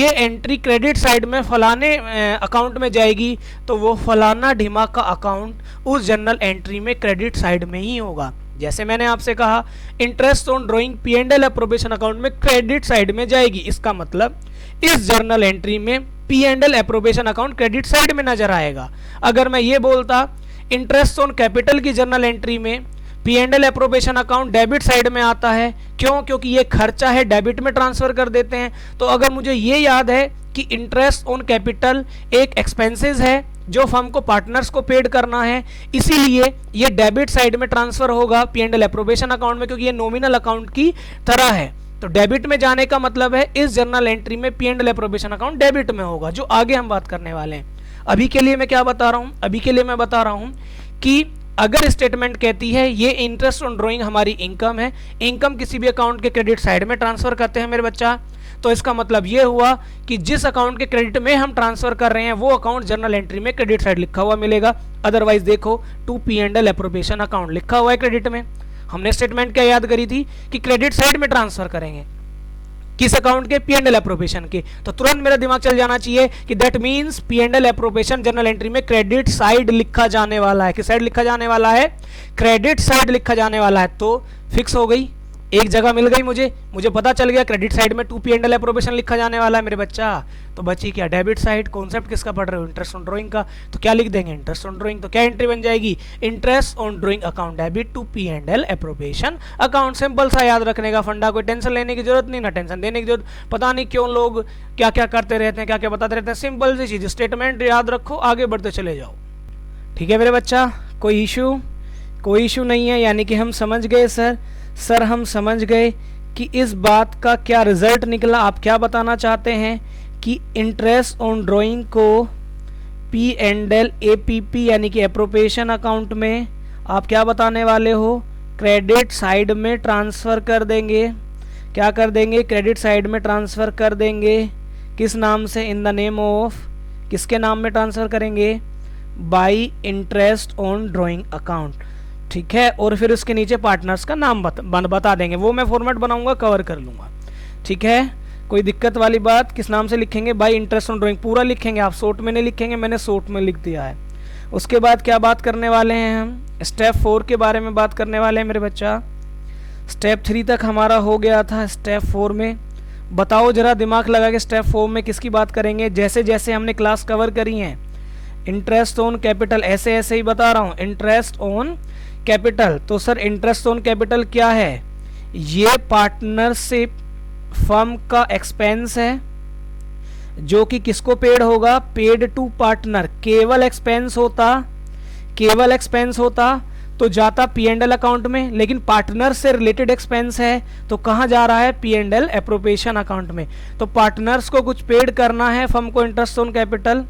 एंट्री क्रेडिट साइड में फलाने अकाउंट में जाएगी तो वो फलाना ढिमा का अकाउंट उस जर्नल एंट्री में क्रेडिट साइड में ही होगा। जैसे मैंने आपसे कहा interest on drawing P&L appropriation account में क्रेडिट साइड में जाएगी, इसका मतलब इस जर्नल एंट्री में P&L appropriation account credit side में नजर आएगा। अगर मैं ये बोलता इंटरेस्ट ऑन कैपिटल की जर्नल एंट्री में P&L appropriation account debit side में आता है, क्यों? क्योंकि ये खर्चा है, डेबिट में ट्रांसफर कर देते हैं। तो अगर मुझे ये याद है कि इंटरेस्ट ऑन कैपिटल एक एक्सपेंसेस है जो फर्म को पार्टनर्स को पेड करना है, इसीलिए ये डेबिट साइड में ट्रांसफर होगा P&L एप्रोप्रिएशन अकाउंट में, क्योंकि ये नॉमिनल अकाउंट की तरह है। तो डेबिट में जाने का मतलब है इस जर्नल एंट्री में P&L एप्रोप्रिएशन अकाउंट डेबिट में होगा, जो आगे हम बात करने वाले हैं। अभी के लिए मैं क्या बता रहा हूं? अभी के लिए मैं बता रहा हूं कि अगर स्टेटमेंट कहती है ये इंटरेस्ट ऑन ड्राइंग हमारी इनकम है, इनकम किसी भी अकाउंट के क्रेडिट साइड में ट्रांसफर करते हैं मेरे बच्चा, तो इसका मतलब ये हुआ कि जिस अकाउंट के क्रेडिट में हम ट्रांसफर कर रहे हैं वो अकाउंट जर्नल एंट्री में क्रेडिट साइड लिखा हुआ मिलेगा। अदरवाइज देखो टू P&L एप्रोप्रिएशन अकाउंट लिखा हुआ है क्रेडिट में। हमने स्टेटमेंट क्या याद करी थी कि क्रेडिट साइड में ट्रांसफर करेंगे, किस अकाउंट के? P&L एप्रोप्रिएशन के। तो तुरंत मेरा दिमाग चल जाना चाहिए कि that means P&L appropriation journal entry में क्रेडिट साइड लिखा जाने वाला है। किस साइड लिखा जाने वाला है? क्रेडिट साइड लिखा जाने वाला है। तो फिक्स हो गई, एक जगह मिल गई मुझे पता चल गया क्रेडिट साइड में टू P&L एप्रोप्रिएशन लिखा जाने वाला है मेरे बच्चा। तो बची क्या? Debit side. कॉन्सेप्ट किसका पढ़ रहे हो? इंटरेस्ट ऑन ड्राइंग का। तो क्या लिख देंगे? Interest on drawing. तो क्या एंट्री बन जाएगी? Interest on drawing account debit to P&L appropriation account. Simple सा याद रखने का फंडा, कोई टेंशन लेने की जरूरत नहीं, ना टेंशन देने की जरूरत। पता नहीं क्यों लोग क्या क्या करते रहते हैं, क्या क्या बताते रहते हैं। सिंपल सी चीज, स्टेटमेंट याद रखो, आगे बढ़ते चले जाओ। ठीक है मेरे बच्चा, कोई इशू नहीं है, यानी कि हम समझ गए सर हम समझ गए कि इस बात का क्या रिजल्ट निकला। आप क्या बताना चाहते हैं कि इंटरेस्ट ऑन ड्राइंग को P&L APP यानी कि एप्रोप्रिएशन अकाउंट में आप क्या बताने वाले हो, क्रेडिट साइड में ट्रांसफ़र कर देंगे। क्या कर देंगे, क्रेडिट साइड में ट्रांसफ़र कर देंगे। किस नाम से, इन द नेम ऑफ, किसके नाम में ट्रांसफ़र करेंगे, by interest on drawing account. ठीक है, और फिर उसके नीचे पार्टनर्स का नाम बता देंगे, वो मैं फॉर्मेट बनाऊंगा, कवर कर लूँगा। ठीक है, कोई दिक्कत वाली बात, किस नाम से लिखेंगे, बाई इंटरेस्ट ऑन ड्राइंग पूरा लिखेंगे, आप शॉर्ट में नहीं लिखेंगे, मैंने शॉर्ट में लिख दिया है। उसके बाद क्या बात करने वाले हैं हम, स्टेप 4 के बारे में बात करने वाले हैं मेरे बच्चा। स्टेप 3 तक हमारा हो गया था, स्टेप 4 में बताओ जरा दिमाग लगा के स्टेप 4 में किसकी बात करेंगे। जैसे जैसे हमने क्लास कवर करी है, इंटरेस्ट ऑन कैपिटल, ऐसे ऐसे ही बता रहा हूँ, इंटरेस्ट ऑन कैपिटल। तो सर इंटरेस्ट ऑन कैपिटल क्या है, ये पार्टनरशिप फर्म का एक्सपेंस है जो कि किसको पेड होगा, पेड टू पार्टनर। केवल एक्सपेंस होता तो जाता P&L अकाउंट में, लेकिन पार्टनर से रिलेटेड एक्सपेंस है तो कहाँ जा रहा है, P&L एप्रोप्रिएशन अकाउंट में। तो पार्टनर्स को कुछ पेड करना है फर्म को इंटरेस्ट ऑन कैपिटल,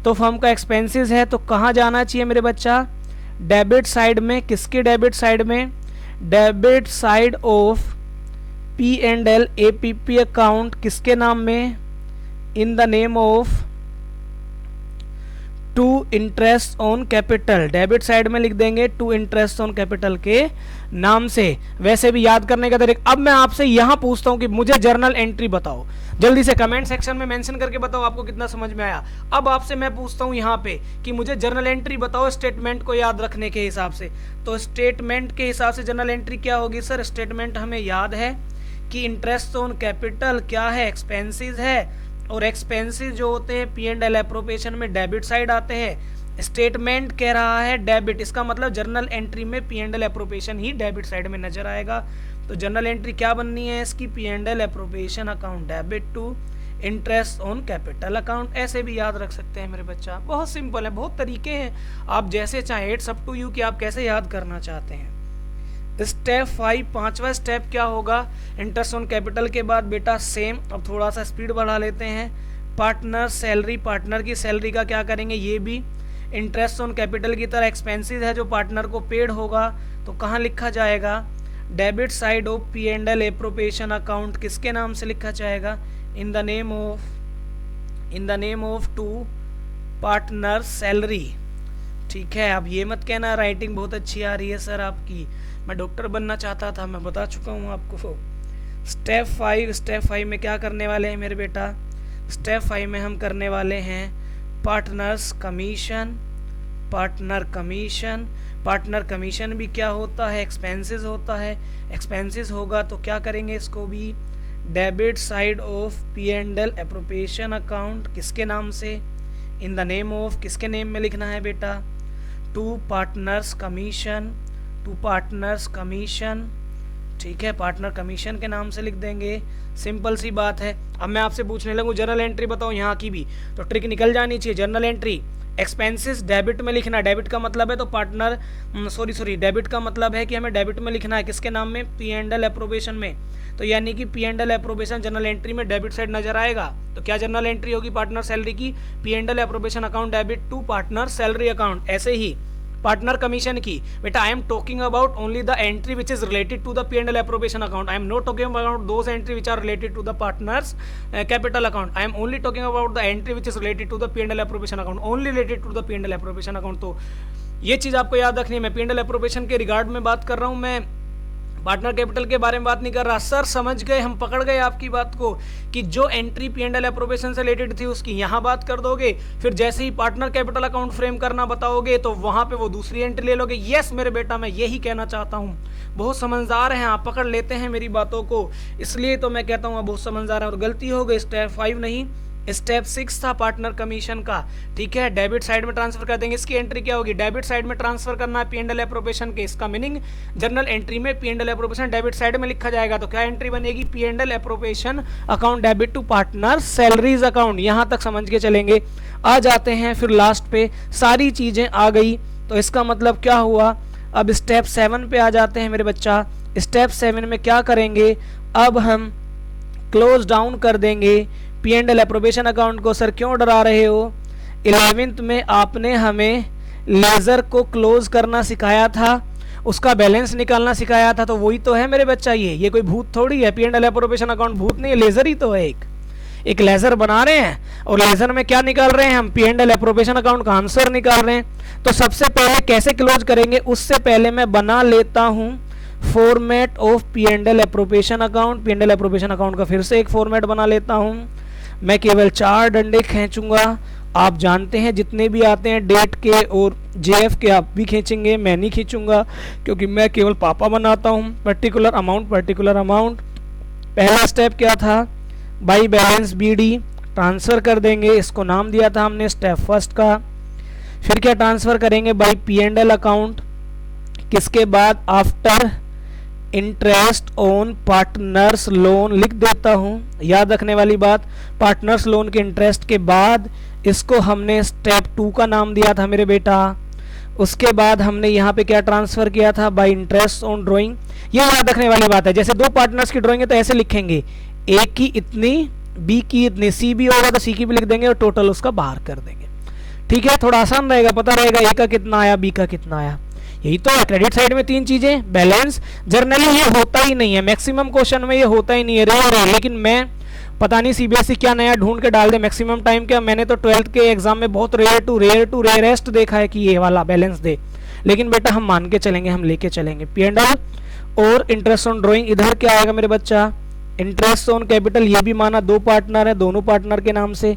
तो फर्म का एक्सपेंसेस है तो कहाँ जाना चाहिए मेरे बच्चा, डेबिट साइड में। किसके डेबिट साइड में, debit side of P&L APP account, किसके नाम में, in the name of to interest on capital. Debit side में लिख देंगे टू इंटरेस्ट ऑन कैपिटल के नाम से। वैसे भी याद करने का तरीका, अब मैं आपसे यहां पूछता हूं कि मुझे जर्नल एंट्री बताओ, जल्दी से कमेंट सेक्शन में मेंशन करके बताओ आपको कितना समझ में आया। अब आपसे मैं पूछता हूं यहां पे कि मुझे जर्नल एंट्री बताओ स्टेटमेंट को याद रखने के हिसाब से। तो स्टेटमेंट के हिसाब से जर्नल एंट्री क्या होगी सर, स्टेटमेंट हमें याद है कि इंटरेस्ट ऑन कैपिटल क्या है, एक्सपेंसेस है, और एक्सपेंसेस जो होते हैं P&L एप्रोप्रिएशन में डेबिट साइड आते हैं। स्टेटमेंट कह रहा है डेबिट, इसका मतलब जर्नल एंट्री में P&L एप्रोप्रिएशन ही डेबिट साइड में नजर आएगा। तो जर्नल एंट्री क्या बननी है इसकी, P&L appropriation account debit to interest on capital account. ऐसे भी याद रख सकते हैं मेरे बच्चा, बहुत सिंपल है, बहुत तरीके हैं, आप जैसे चाहें, इट्स अप टू यू कि आप कैसे याद करना चाहते हैं। स्टेप 5, 5वां स्टेप क्या होगा, इंटरेस्ट ऑन कैपिटल के बाद बेटा सेम, अब थोड़ा सा स्पीड बढ़ा लेते हैं, पार्टनर सैलरी, पार्टनर की सैलरी का क्या करेंगे, ये भी इंटरेस्ट ऑन कैपिटल की तरह एक्सपेंसेस है जो पार्टनर को पेड होगा, तो कहाँ लिखा जाएगा, debit side of P&L appropriation account, किसके नाम से लिखा जाएगा, in the name of to partner salary. ठीक है, अब ये मत कहना राइटिंग बहुत अच्छी आ रही है सर आपकी, मैं डॉक्टर बनना चाहता था, मैं बता चुका हूँ आपको। स्टेप 5 में क्या करने वाले हैं मेरे बेटा, स्टेप 5 में हम करने वाले हैं पार्टनर कमीशन भी क्या होता है, एक्सपेंसेस होता है, एक्सपेंसेस होगा तो क्या करेंगे इसको भी, debit side of P&L appropriation account, किसके नाम से, इन द नेम ऑफ, किसके नेम में लिखना है बेटा, टू पार्टनर्स कमीशन। ठीक है, पार्टनर कमीशन के नाम से लिख देंगे, सिंपल सी बात है। अब मैं आपसे पूछने लगूं जर्नल एंट्री बताओ यहाँ की भी, तो ट्रिक निकल जानी चाहिए। जर्नल एंट्री एक्सपेंसेस डेबिट में लिखना, डेबिट का मतलब है तो पार्टनर डेबिट का मतलब है कि हमें डेबिट में लिखना है, किसके नाम में, P&L एप्रोप्रिएशन में। तो यानी कि P&L एप्रोप्रिएशन जर्नल एंट्री में डेबिट साइड नजर आएगा, तो क्या जर्नल एंट्री होगी, पार्टनर सैलरी की, P&L appropriation account debit to partner salary account. ऐसे ही पार्टनर कमीशन की बेटा, I am talking about only the entry which is related to the P&L appropriation account, I am not talking about those entry which are related to the partners capital account, I am only talking about the entry which is related to the P&L appropriation account, only related to the P&L appropriation account. तो ये चीज आपको याद रखनी है, मैं P&L appropriation के regard में बात कर रहा हूँ, मैं पार्टनर कैपिटल के बारे में बात नहीं कर रहा। सर समझ गए, हम पकड़ गए आपकी बात को कि जो एंट्री P&L एप्रोप्रिएशन से रिलेटेड थी उसकी यहाँ बात कर दोगे, फिर जैसे ही पार्टनर कैपिटल अकाउंट फ्रेम करना बताओगे तो वहां पे वो दूसरी एंट्री ले लोगे। यस मेरे बेटा, मैं यही कहना चाहता हूँ, बहुत समझदार हैं आप, पकड़ लेते हैं मेरी बातों को, इसलिए तो मैं कहता हूँ आप बहुत समझदार हैं। और गलती हो गई, स्टेप 5 नहीं स्टेप 6 था पार्टनर कमीशन का। ठीक है, डेबिट साइड में ट्रांसफर कर देंगे, इसकी एंट्री क्या होगी, डेबिट साइड में ट्रांसफर करना है P&L एप्रोप्रिएशन के, इसका मीनिंग जर्नल एंट्री में P&L एप्रोप्रिएशन डेबिट साइड में लिखा जाएगा, तो क्या एंट्री बनेगी, P&L appropriation account debit to partner salaries account. यहां तक समझ के चलेंगे। आ जाते हैं फिर लास्ट पे, सारी चीजें आ गई, तो इसका मतलब क्या हुआ, अब स्टेप 7 पे आ जाते हैं मेरे बच्चा। स्टेप 7 में क्या करेंगे, अब हम क्लोज डाउन कर देंगे P and L approbation account को। सर क्यों डरा रहे हो, 11th में आपने हमें लेजर को क्लोज करना सिखाया था, उसका बैलेंस निकालना सिखाया था, तो वही तो है मेरे बच्चा। ये कोई भूत थोड़ी है, P and L approbation account भूत नहीं है, लेजर ही तो है। एक लेजर बना रहे हैं और लेजर में क्या निकाल रहे हैं हम, P and L approbation account का आंसर निकाल रहे हैं। तो सबसे पहले कैसे क्लोज करेंगे, उससे पहले मैं बना लेता हूं format of P and L approbation account. P and L approbation account का फिर से एक फॉर्मेट बना लेता हूं। मैं केवल 4 डंडे खींचूंगा, आप जानते हैं जितने भी आते हैं डेट के और जेएफ के आप भी खींचेंगे, मैं नहीं खींचूंगा क्योंकि मैं केवल पापा बनाता हूं। Particular amount. पहला स्टेप क्या था, बाई बैलेंस बीडी ट्रांसफर कर देंगे, इसको नाम दिया था हमने स्टेप फर्स्ट का। फिर क्या ट्रांसफर करेंगे, by P and L account, किसके बाद, after interest on partners loan लिख देता हूं। याद रखने वाली बात, पार्टनर्स लोन के इंटरेस्ट के बाद इसको हमने स्टेप 2 का नाम दिया था मेरे बेटा। उसके बाद हमने यहाँ पे क्या ट्रांसफर किया था, बाई इंटरेस्ट ऑन ड्राइंग। ये याद रखने वाली बात है, जैसे 2 पार्टनर्स की ड्राइंग है तो ऐसे लिखेंगे, ए की इतनी, बी की इतनी, सी भी होगा तो सी की भी लिख देंगे और टोटल उसका बाहर कर देंगे। ठीक है, थोड़ा आसान रहेगा, पता रहेगा ए का कितना आया, बी का कितना आया। यही तो है क्रेडिट साइड में 3 चीजें, बैलेंस। जर्नली ये होता ही नहीं है, मैक्सिमम क्वेश्चन में ये होता ही नहीं है, रेयर है। लेकिन मैं पता नहीं सीबीएसई क्या नया ढूंढ के डाल दे मैक्सिमम टाइम क्या, मैंने तो 12th के एग्जाम में बहुत रेयर टू रेयरेस्ट देखा है कि ये वाला बैलेंस दे। लेकिन बेटा हम मान के चलेंगे, हम लेके चलेंगे पी एंड एल और इंटरेस्ट ऑन ड्राइंग। इधर क्या आएगा मेरे बच्चा, इंटरेस्ट ऑन कैपिटल, ये भी माना 2 पार्टनर है, दोनों पार्टनर के नाम से।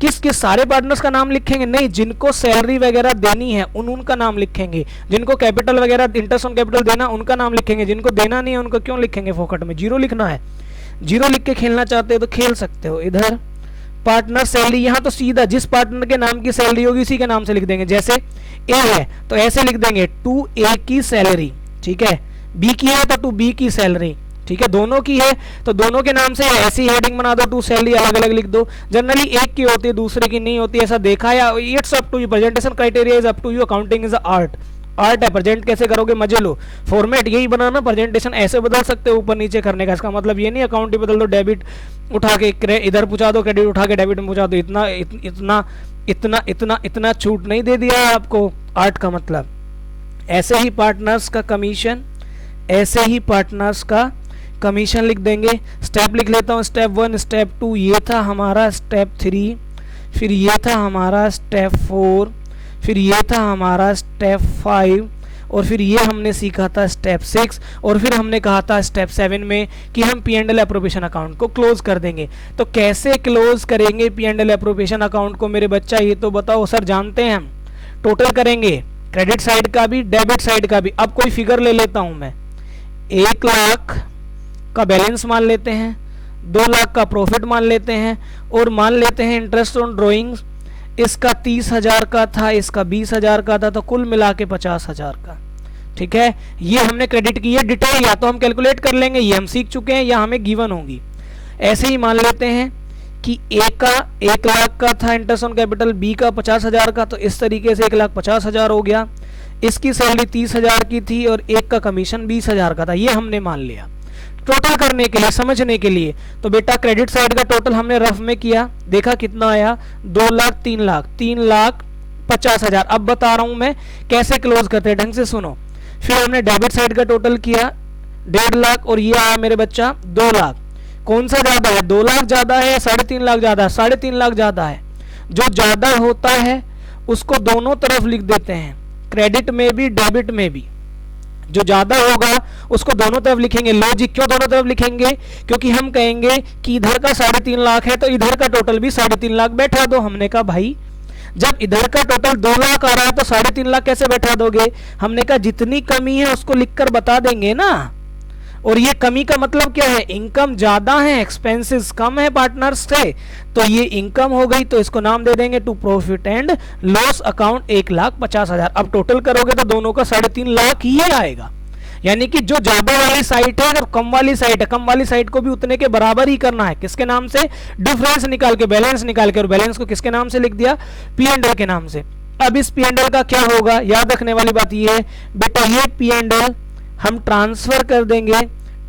किस सारे पार्टनर्स का नाम लिखेंगे, नहीं, जिनको सैलरी वगैरह देनी है उनका नाम लिखेंगे, जिनको कैपिटल वगैरह इंटरेस्ट ऑन कैपिटल देना उनका नाम लिखेंगे, जिनको देना नहीं है उनको क्यों लिखेंगे फोकट में, 0 लिखना है। 0 लिख के खेलना चाहते हो तो खेल सकते हो। इधर पार्टनर सैलरी, यहाँ तो सीधा जिस पार्टनर के नाम की सैलरी होगी उसी के नाम से लिख देंगे। जैसे ए है तो ऐसे लिख देंगे 2A की सैलरी, ठीक है, बी की है तो 2B की सैलरी, ठीक है, दोनों की है तो दोनों के नाम से ऐसी हेडिंग बना दो, 2 सैलरी अलग अलग लिख दो। जनरली एक की होती है दूसरे की नहीं होती, ऐसा देखा या it's up to you, presentation criteria is up to you, accounting is art है, प्रेजेंट कैसे करोगे मजे लो, फॉर्मेट यही बनाना, प्रेजेंटेशन ऐसे बदल सकते हो ऊपर नीचे करने का। इसका मतलब ये नहीं अकाउंट ही बदल दो, डेबिट उठा के इधर पहुंचा दो, क्रेडिट उठा के डेबिट में पहुंचा दो, इतना छूट नहीं दे दिया है आपको आर्ट का मतलब। ऐसे ही पार्टनर्स का कमीशन, ऐसे ही पार्टनर्स का कमीशन लिख देंगे। स्टेप लिख लेता हूँ, स्टेप 1, स्टेप 2 ये था हमारा, स्टेप 3 फिर ये था हमारा, स्टेप 4 फिर ये था हमारा, स्टेप 5 और फिर ये हमने सीखा था स्टेप 6 और फिर हमने कहा था स्टेप 7 में कि हम P and L approbation account को क्लोज कर देंगे। तो कैसे क्लोज करेंगे P and L approbation account को मेरे बच्चा, ये तो बताओ। सर जानते हैं हम, टोटल करेंगे क्रेडिट साइड का भी डेबिट साइड का भी। अब कोई फिगर ले लेता हूं मैं, 1 लाख का बैलेंस मान लेते हैं, 2 लाख का प्रॉफिट मान लेते हैं और मान लेते हैं इंटरेस्ट ऑन ड्राइंग्स, इसका 30,000 का था, इसका 20,000 का था, तो कुल मिला के 50,000 का। ठीक है, ये हमने क्रेडिट की है। डिटेल या तो हम कैलकुलेट कर लेंगे, ये हम सीख चुके हैं, या हमें गिवन होगी। ऐसे ही मान लेते हैं कि ए का 1 लाख का था इंटरेस्ट ऑन कैपिटल, बी का 50,000 का, तो इस तरीके से 1,50,000 हो गया। इसकी सैलरी 30,000 की थी और एक का कमीशन 20,000 का था, ये हमने मान लिया। टोटल करने के लिए, समझने के लिए, तो बेटा क्रेडिट साइड का टोटल हमने रफ में किया, देखा कितना आया, 2 लाख 3,50,000। अब बता रहा हूं मैं कैसे क्लोज करते हैं, ढंग से सुनो। फिर हमने डेबिट साइड का टोटल किया 1.5 लाख और ये आया मेरे बच्चा 2 लाख। कौन सा ज्यादा है, 2 लाख ज्यादा है या 3.5 लाख ज्यादा है? 3.5 लाख ज्यादा है। जो ज्यादा होता है उसको दोनों तरफ लिख देते हैं, क्रेडिट में भी डेबिट में भी। जो ज्यादा होगा उसको दोनों तरफ लिखेंगे। लॉजिक क्यों दोनों तरफ लिखेंगे? क्योंकि हम कहेंगे कि इधर का 3.5 लाख है तो इधर का टोटल भी 3.5 लाख बैठा दो। हमने कहा भाई जब इधर का टोटल 2 लाख आ रहा है तो 3.5 लाख कैसे बैठा दोगे? हमने कहा जितनी कमी है उसको लिखकर बता देंगे ना। और ये कमी का मतलब क्या है? इनकम ज्यादा है, एक्सपेंसेस कम है पार्टनर्स से, तो ये इनकम हो गई, तो इसको नाम दे देंगे to profit and loss account 1,50,000। अब टोटल करोगे तो दोनों का 3.5 लाख ही आएगा। यानी कि जो ज्यादा वाली साइट है और कम वाली साइट है, कम वाली साइट को भी उतने के बराबर ही करना है। किसके नाम से? डिफरेंस निकाल के, बैलेंस निकाल के। और बैलेंस को किसके नाम से लिख दिया? P&L के नाम से। अब इस P&L का क्या होगा, याद रखने वाली बात ये है बेटा, ये P&L हम ट्रांसफर कर देंगे,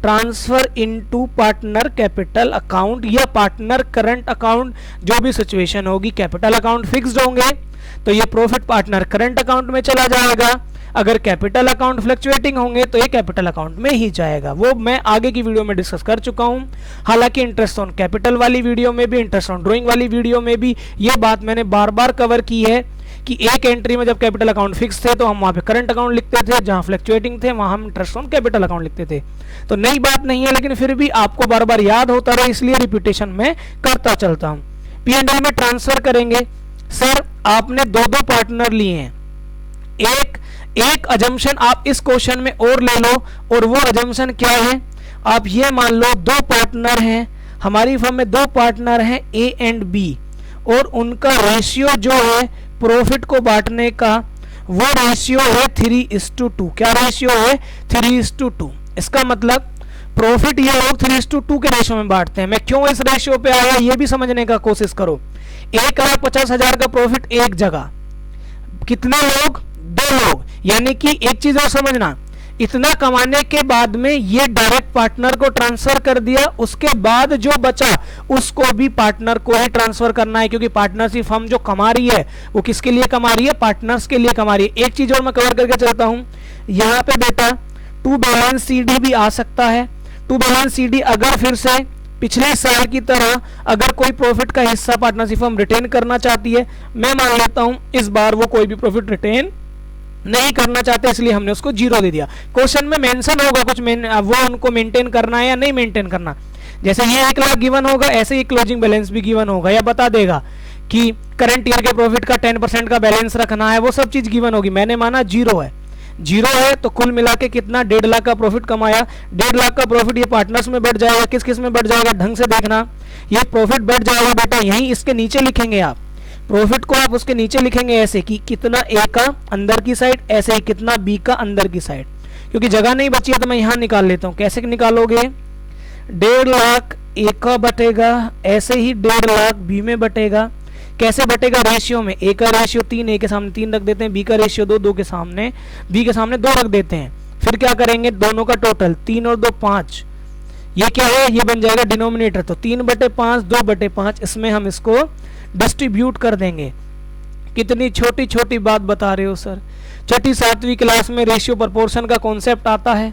transfer into partner capital account या पार्टनर करंट अकाउंट, जो भी सिचुएशन होगी। कैपिटल अकाउंट फिक्स्ड होंगे तो ये प्रॉफिट पार्टनर करंट अकाउंट में चला जाएगा, अगर कैपिटल अकाउंट फ्लक्चुएटिंग होंगे तो ये कैपिटल अकाउंट में ही जाएगा। वो मैं आगे की वीडियो में डिस्कस कर चुका हूं। हालांकि इंटरेस्ट ऑन कैपिटल वाली वीडियो में भी, इंटरेस्ट ऑन ड्राइंग वाली वीडियो में भी ये बात मैंने बार बार कवर की है कि एक एंट्री में जब कैपिटल अकाउंट फिक्स थे तो हम वहां पे करंट अकाउंट लिखते थे, जहां फ्लक्चुएटिंग थे वहां हम इंटरेस्ट ऑन कैपिटल अकाउंट लिखते थे। तो नई बात नहीं है, लेकिन फिर भी आपको बार बार याद होता रहे इसलिए रिपीटेशन में करता चलता हूं। P&L में ट्रांसफर करेंगे। सर आपने दो दो पार्टनर लिए हैं, एक अजम्पशन आप इस क्वेश्चन में और ले लो, और वो अजम्पशन क्या है, आप ये मान लो दो पार्टनर हैं, हमारी फर्म में दो पार्टनर हैं ए एंड बी, और उनका रेशियो जो है प्रॉफिट को बांटने का वो रेशियो है 3:2। क्या रेशियो है, 3:2। इसका मतलब प्रॉफिट ये लोग 3:2 के रेशियो में बांटते हैं। मैं क्यों इस रेशियो पे आया ये भी समझने का कोशिश करो। 1,50,000 का प्रॉफिट एक जगह, कितने लोग, दो लोग, यानी कि एक चीज और समझना, इतना कमाने के बाद में ये डायरेक्ट पार्टनर को ट्रांसफर कर दिया, उसके बाद जो बचा उसको भी पार्टनर को ही ट्रांसफर करना है, क्योंकि पार्टनरशिप फर्म जो कमा रही है वो किसके लिए कमा रही है, पार्टनर्स के लिए कमा रही है। एक चीज और मैं कवर करके चलता हूं, यहां पे बेटा टू बैलेंस CD भी आ सकता है। टू बैलेंस CD अगर फिर से पिछले साल की तरह अगर कोई प्रॉफिट का हिस्सा पार्टनरशिप फर्म रिटेन करना चाहती है, मैं मान लेता हूं इस बार वो कोई भी प्रॉफिट रिटेन नहीं करना चाहते, इसलिए हमने उसको 0 दे दिया। क्वेश्चन में मेंशन होगा कुछ वो उनको मेंटेन करना है या नहीं मेंटेन करना। जैसे ये 1 लाख गिवन होगा, ऐसे ही क्लोजिंग बैलेंस भी गिवन होगा, या बता देगा कि करंट ईयर के प्रॉफिट का 10% का बैलेंस रखना है, वो सब चीज गिवन होगी। मैंने माना 0 है, 0 है तो कुल मिला के कितना, 1.5 लाख का प्रॉफिट कमाया। 1.5 लाख का प्रॉफिट ये पार्टनर्स में बढ़ जाएगा, किस किस में बढ़ जाएगा, ढंग से देखना। ये प्रॉफिट बढ़ जाएगा बेटा, यहीं इसके नीचे लिखेंगे आप प्रॉफिट को, आप उसके नीचे लिखेंगे ऐसे कि कितना ए का अंदर की साइड, ऐसे ही कितना बी का अंदर की साइड। क्योंकि जगह नहीं बची है तो मैं यहां निकाल लेता हूं। कैसे निकालोगे, 1.5 लाख ए का बटेगा, ऐसे ही 1.5 लाख बी में बटेगा। कैसे बटेगा, रेशियो में। ए का रेशियो 3, ए के सामने 3 रख देते हैं, बी का रेशियो 2, 2 के सामने, बी के सामने 2 रख देते हैं। फिर क्या करेंगे, दोनों का टोटल 3 और 2 5, ये क्या है, ये बन जाएगा डिनोमिनेटर, तो 3/5 2/5, इसमें हम इसको डिस्ट्रीब्यूट कर देंगे। कितनी छोटी छोटी बात बता रहे हो सर, 6ठी 7वीं क्लास में रेशियो प्रोपोर्शन का कॉन्सेप्ट आता है।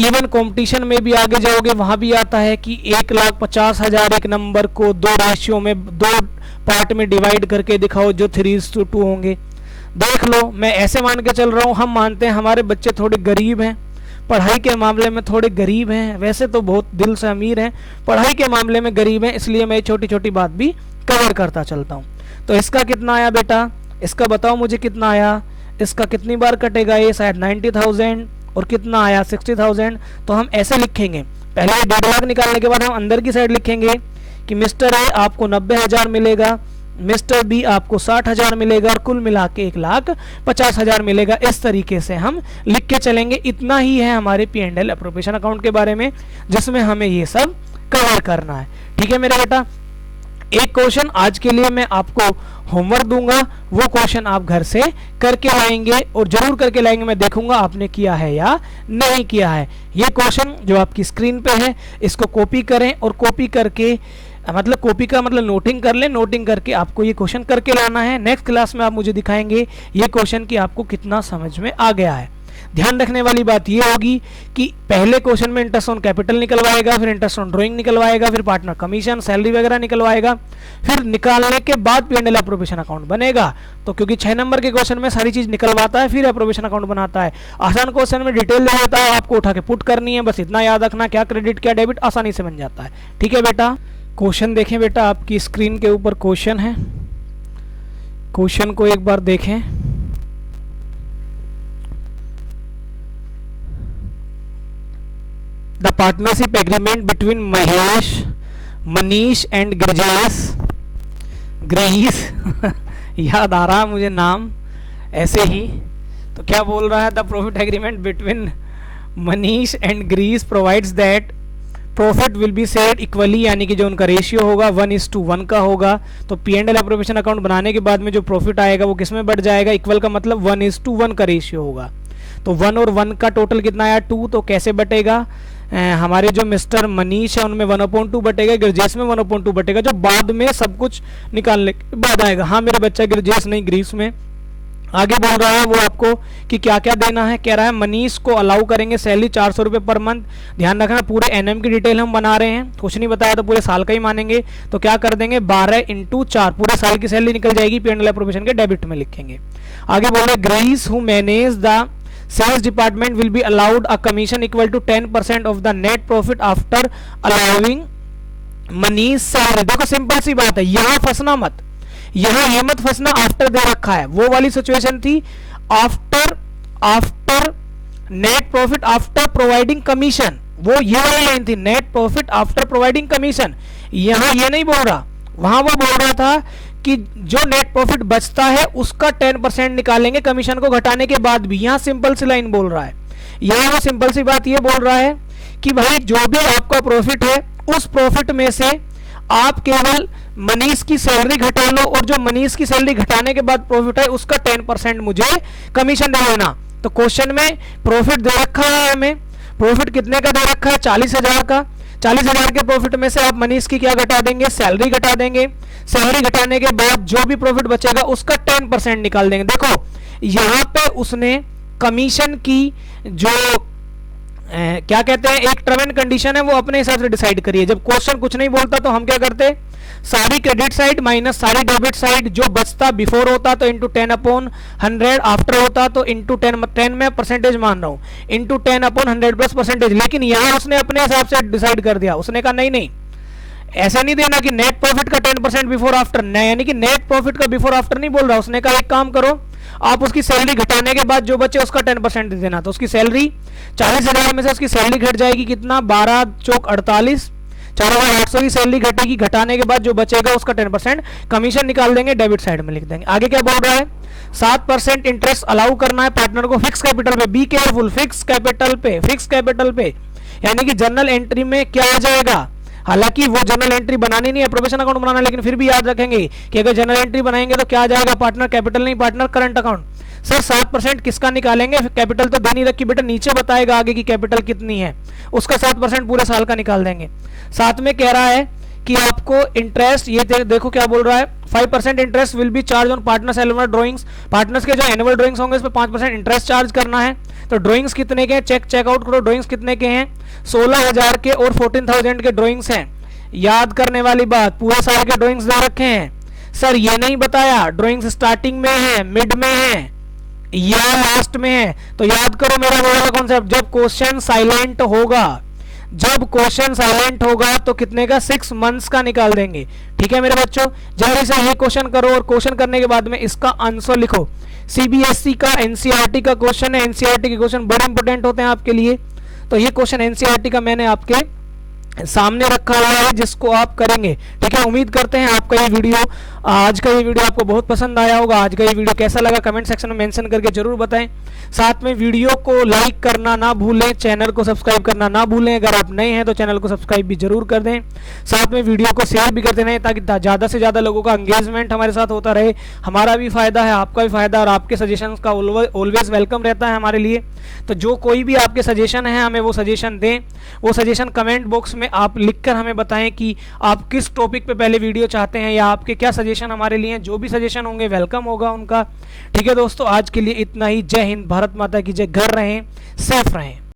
इवन कंपटीशन में भी आगे जाओगे वहां भी आता है कि 1,50,000 एक नंबर को 2 रेशियो में 2 पार्ट में डिवाइड करके दिखाओ जो 3:2 होंगे। देख लो, मैं ऐसे मान के चल रहा हूं, हम मानते हैं हमारे बच्चे थोड़े गरीब हैं, पढ़ाई के मामले में थोड़े गरीब हैं, वैसे तो बहुत दिल से अमीर हैं, पढ़ाई के मामले में गरीब हैं, इसलिए मैं छोटी छोटी बात भी कवर करता चलता हूं। तो इसका कितना आया बेटा, इसका बताओ मुझे कितना आया, इसका कितनी बार कटेगा, ये शायद 90,000 और कितना आया 60,000। तो हम ऐसे लिखेंगे, पहले 1.5 लाख निकालने के बाद हम अंदर की साइड लिखेंगे कि मिस्टर ए आपको 90,000 मिलेगा, मिस्टर बी आपको 60,000 मिलेगा, और कुल मिला के 1,50,000 मिलेगा। इस तरीके से हम लिख के चलेंगे। इतना ही है हमारे P&L एप्रोप्रिएशन अकाउंट के बारे में, जिसमें हमें ये सब कवर करना है। ठीक है मेरे बेटा, एक क्वेश्चन आज के लिए मैं आपको होमवर्क दूंगा, वो क्वेश्चन आप घर से करके लाएंगे, और जरूर करके लाएंगे। मैं देखूंगा आपने किया है या नहीं किया है। ये क्वेश्चन जो आपकी स्क्रीन पे है, इसको कॉपी करें, और कॉपी करके मतलब कॉपी का मतलब नोटिंग कर लें, नोटिंग करके आपको ये क्वेश्चन करके लाना है। नेक्स्ट क्लास में आप मुझे दिखाएंगे ये क्वेश्चन कि आपको कितना समझ में आ गया है। ध्यान रखने वाली बात ये होगी कि पहले क्वेश्चन में इंटरेस्ट ऑन कैपिटल निकलवाएगा, फिर इंटरेस्ट ऑन ड्राइंग निकलवाएगा, फिर पार्टनर कमीशन सैलरी वगैरह निकलवाएगा, फिर निकालने के बाद P&L एप्रोप्रिएशन अकाउंट बनेगा। तो क्योंकि 6 नंबर के क्वेश्चन में सारी चीज निकलवाता है, फिर एप्रोप्रिएशन अकाउंट बनाता है। आसान क्वेश्चन में डिटेल दे देता है, आपको उठा के पुट करनी है, बस इतना याद रखना, क्या क्रेडिट क्या डेबिट आसानी से बन जाता है। ठीक है बेटा, क्वेश्चन देखें बेटा, आपकी स्क्रीन के ऊपर क्वेश्चन है, क्वेश्चन को एक बार देखें। The partnership agreement between Manish and Girish याद आ रहा है मुझे नाम ऐसे ही। तो क्या बोल रहा है, the profit agreement between Manish and Girish provides that profit will be shared equally, यानी कि जो उनका रेशियो होगा 1:1 का होगा। तो P and L appropriation account बनाने के बाद में जो प्रॉफिट आएगा वो किस में बढ़ जाएगा, इक्वल का मतलब 1:1 का रेशियो होगा। तो 1 और 1 का टोटल कितना आया 2, तो कैसे बटेगा, हमारे जो मिस्टर मनीष है उनमें 1/2 बटेगा, गिरजेश में 1/2 बटेगा, जो बाद में सब कुछ निकालने के बाद आएगा। हाँ मेरा बच्चा गिरजेश नहीं ग्रीस में। आगे बोल रहा है वो आपको कि क्या क्या देना है, कह रहा है मनीष को अलाउ करेंगे सैलरी 400 रुपये पर मंथ। ध्यान रखना पूरे एनएम की डिटेल हम बना रहे हैं, कुछ नहीं बताया तो पूरे साल का ही मानेंगे। तो क्या कर देंगे 12 × 4 पूरे साल की सैलरी निकल जाएगी, पी एंड एल अप्रोप्रिएशन के डेबिट में लिखेंगे। आगे बोल रहे हैं Girish who manage the sales department will be allowed a commission equal to 10% of the net profit after allowing Manish salary। देखो सिंपल सी बात है, यहां फंसना मत, यहां ये मत फंसना आफ्टर दे रखा है, वो वाली सिचुएशन थी after net profit after providing commission, वो ये वाली लाइन थी net profit after providing commission. यहां ये नहीं बोल रहा, वहां वो बोल रहा था कि जो नेट प्रॉफिट बचता है उसका 10% निकालेंगे कमीशन को घटाने के बाद भी। यहां सिंपल सी लाइन बोल रहा है, यहां वो सिंपल सी बात ये बोल रहा है कि भाई जो भी आपका प्रॉफिट है उस प्रॉफिट में से आप केवल मनीष की सैलरी घटा लो, और जो मनीष की सैलरी घटाने के बाद प्रॉफिट है उसका 10% मुझे कमीशन दे देना। तो क्वेश्चन में प्रॉफिट दे रखा है, हमें प्रॉफिट कितने का दे रखा है 40,000 का। 40,000 के प्रॉफिट में से आप मनीष की क्या घटा देंगे, सैलरी घटा देंगे। सैलरी घटाने के बाद जो भी प्रॉफिट बचेगा उसका 10% निकाल देंगे। देखो यहां पे उसने कमीशन की जो क्या कहते हैं एक टर्म एंड कंडीशन है वो अपने हिसाब से डिसाइड करिए। जब क्वेश्चन कुछ नहीं बोलता तो हम क्या करते, सारी क्रेडिट साइड माइनस सारी डेबिट साइड, जो बचता बिफोर होता तो इंटू 10/100, आफ्टर होता तो इंटू 10 में परसेंटेज मान रहा हूं, इंटू 10/100 प्लस परसेंटेज। लेकिन यहां उसने अपने हिसाब से डिसाइड कर दिया, उसने कहा नहीं नहीं ऐसा नहीं देना कि नेट प्रॉफिट का 10% बिफोर आफ्टर, यानी कि नेट प्रॉफिट का बिफोर आफ्टर नहीं बोल रहा। उसने कहा एक काम करो आप उसकी सैलरी घटाने के बाद जो बचे उसका 10% दे देना। तो उसकी सैलरी 40,000 में से उसकी सैलरी घट जाएगी कितना, 12 चौक 48, 4,800 की सैलरी घटेगी, घटाने के बाद जो बचेगा उसका 10% कमीशन निकाल देंगे, डेबिट साइड में लिख देंगे। आगे क्या बोल रहा है 7% इंटरेस्ट अलाउ करना है पार्टनर को फिक्स कैपिटल पे। बी केयरफुल, फिक्स कैपिटल पे यानी कि जनरल एंट्री में क्या आ जाएगा। हालांकि वो जनरल एंट्री बनानी नहीं है, प्रोफेशनल अकाउंट बनाना, लेकिन फिर भी याद रखेंगे कि अगर जनरल एंट्री बनाएंगे तो क्या आ जाएगा, पार्टनर कैपिटल नहीं पार्टनर करंट अकाउंट। सर 7% किसका निकालेंगे, कैपिटल तो दे नहीं रखी बेटा, नीचे बताएगा आगे की कैपिटल कितनी है, उसका 7% पूरे साल का निकाल देंगे। साथ में कह रहा है कि आपको इंटरेस्ट, ये देखो क्या बोल रहा है 5% interest will be charge on partners annual drawings. Partners के जो एनुअल ड्राइंग्स होंगे उस पर 5% इंटरेस्ट चार्ज करना है। तो ड्राइंग्स कितने के हैं, चेक आउट करो, ड्राइंग्स कितने के हैं 16,000 के और 14,000 के ड्राइंग्स हैं। याद करने वाली बात, पूरे साल के ड्राइंग्स दे रखे हैं। सर ये नहीं बताया ड्राइंग्स स्टार्टिंग में है, मिड में है या लास्ट में है। तो याद करो मेरा बोला कॉन्सेप्ट, जब क्वेश्चन साइलेंट होगा तो कितने का 6 मंथ्स का निकाल देंगे। ठीक है मेरे बच्चों, जल्दी से ये क्वेश्चन करो और क्वेश्चन करने के बाद में इसका आंसर लिखो। सीबीएसई का एनसीईआरटी का क्वेश्चन है, एनसीईआरटी के क्वेश्चन बड़े इंपॉर्टेंट होते हैं आपके लिए। तो ये क्वेश्चन एनसीईआरटी का मैंने आपके सामने रखा हुआ है जिसको आप करेंगे। ठीक है, उम्मीद करते हैं आपका ये वीडियो, आज का ये वीडियो आपको बहुत पसंद आया होगा। आज का ये वीडियो कैसा लगा कमेंट सेक्शन में मेंशन करके जरूर बताएं। साथ में वीडियो को लाइक करना ना भूलें, चैनल को सब्सक्राइब करना ना भूलें। अगर आप नए हैं तो चैनल को सब्सक्राइब भी जरूर कर दें। साथ में वीडियो को शेयर भी करते रहें ताकि ज़्यादा से ज़्यादा लोगों का एंगेजमेंट हमारे साथ होता रहे। हमारा भी फायदा है, आपका भी फायदा, और आपके सजेशन का ऑलवेज वेलकम रहता है हमारे लिए। तो जो कोई भी आपके सजेशन है हमें वो सजेशन दें, वो सजेशन कमेंट बॉक्स में आप लिखकर हमें बताएं कि आप किस टॉपिक पे पहले वीडियो चाहते हैं या आपके क्या सजेशन हमारे लिए। जो भी सजेशन होंगे वेलकम होगा उनका। ठीक है दोस्तों, आज के लिए इतना ही। जय हिंद, भारत माता की जय। घर रहें, सेफ रहें।